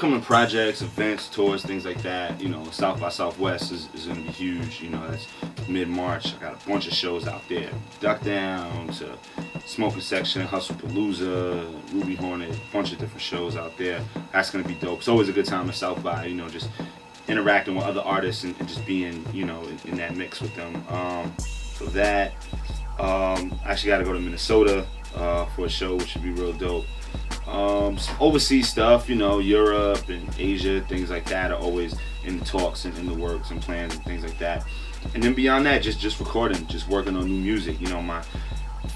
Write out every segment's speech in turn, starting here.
upcoming projects, events, tours, things like that. You know, South by Southwest is going to be huge. You know, that's mid-March. I got a bunch of shows out there. Duck Down to Smoking Section, Hustle Palooza, Ruby Hornet, a bunch of different shows out there. That's going to be dope. It's always a good time at South by, you know, just interacting with other artists and just being, you know, in that mix with them. So that, I actually got to go to Minnesota for a show, which would be real dope. Some overseas stuff, you know, Europe and Asia, things like that are always in the talks and in the works and plans and things like that. And then beyond that, just recording, just working on new music. You know, my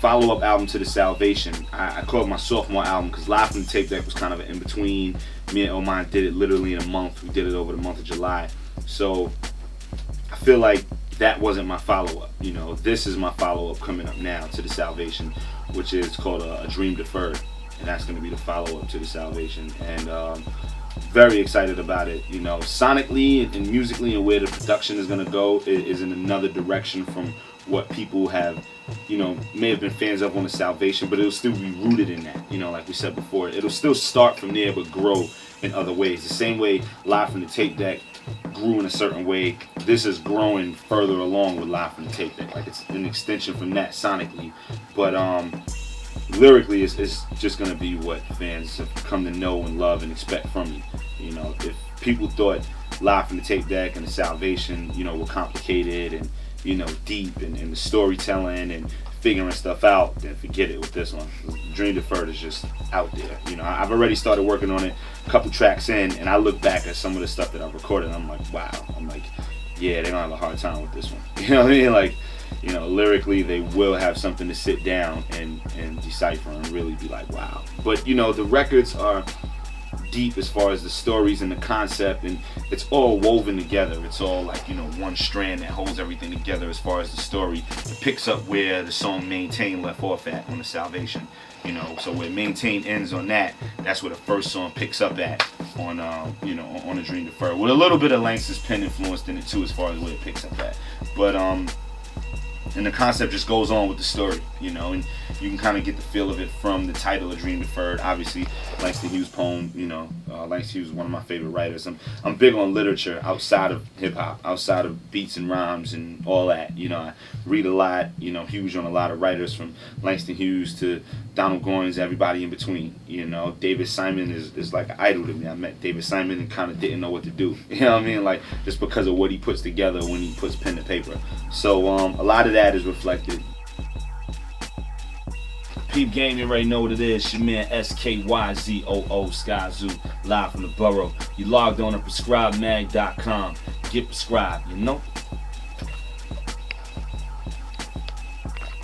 follow-up album to The Salvation, I called my sophomore album because Live from the Tape Deck was kind of an in-between. Me and Oman did it literally in a month. We did it over the month of July. So I feel like that wasn't my follow-up. You know, this is my follow-up coming up now to The Salvation, which is called a Dream Deferred. And that's going to be the follow-up to The Salvation. And very excited about it. You know, sonically and musically and where the production is going to go is in another direction from what people have, you know, may have been fans of on The Salvation, but it'll still be rooted in that. You know, like we said before, it'll still start from there but grow in other ways. The same way Live from the Tape Deck grew in a certain way, this is growing further along with Live from the Tape Deck. Like, it's an extension from that sonically. But lyrically, it's just going to be what fans have come to know and love and expect from me. You know, if people thought Live from the Tape Deck and The Salvation, you know, were complicated and, you know, deep and the storytelling and figuring stuff out, then forget it with this one. Dream Deferred is just out there. You know, I've already started working on it, a couple tracks in, and I look back at some of the stuff that I've recorded and I'm like, wow. I'm like, yeah, they're going to have a hard time with this one. You know what I mean? Like, you know, lyrically, they will have something to sit down and decipher and really be like, wow. But, you know, the records are deep as far as the stories and the concept, and it's all woven together. It's all like, you know, one strand that holds everything together as far as the story. It picks up where the song Maintain left off at on The Salvation. You know, so where Maintain ends on that, that's where the first song picks up at on, you know, on A Dream Deferred. With a little bit of Langston's pen influenced in it too, as far as where it picks up at. But and the concept just goes on with the story, you know, and you can kind of get the feel of it from the title of Dream Deferred. Obviously, Langston Hughes' poem, you know, Langston Hughes is one of my favorite writers. I'm big on literature outside of hip-hop, outside of beats and rhymes and all that. You know, I read a lot, you know, huge on a lot of writers from Langston Hughes to Donald Goines, everybody in between. You know, David Simon is like an idol to me. I met David Simon and kind of didn't know what to do. You know what I mean? Like, just because of what he puts together when he puts pen to paper. So a lot of that is reflected. Peep game, you already know what it is. Your man Skyzoo, Skyzoo, live from the borough. You logged on to prescribemag.com. Get prescribed, you know?